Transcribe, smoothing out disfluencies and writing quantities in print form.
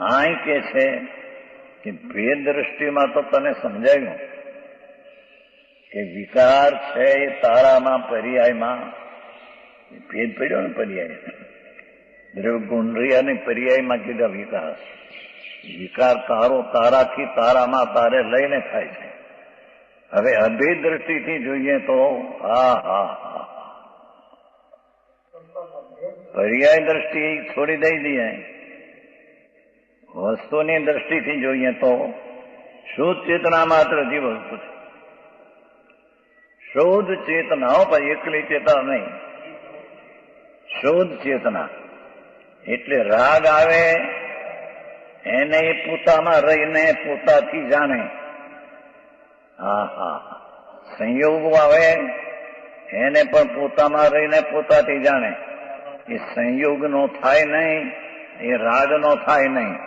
આ કે છે કે ભેદ દ્રષ્ટિમાં તો તને સમજાયું કે વિકાર છે એ તારામાં પર્યાયમાં ભેદ પડ્યો ને પર્યાય દ્રવ્યગુણરી અને પર્યાયમાં કીધા વિકાર. વિકાર તારો તારાથી તારામાં તારે લઈને થાય છે. હવે અભેદ દ્રષ્ટિથી જોઈએ તો પર્યાય દ્રષ્ટિ છોડી દઈ દઈએ. વસ્તુની દ્રષ્ટિથી જોઈએ તો શુદ્ધ ચેતના માત્ર જીવ વસ્તુ છે. શુદ્ધ ચેતના પણ એકલી ચેતના નહીં, શુદ્ધ ચેતના એટલે રાગ આવે એને પોતામાં રહીને પોતાથી જાણે. સંયોગ આવે એને પણ પોતામાં રહીને પોતાથી જાણે. એ સંયોગ નો થાય નહીં, એ રાગ નો થાય નહીં.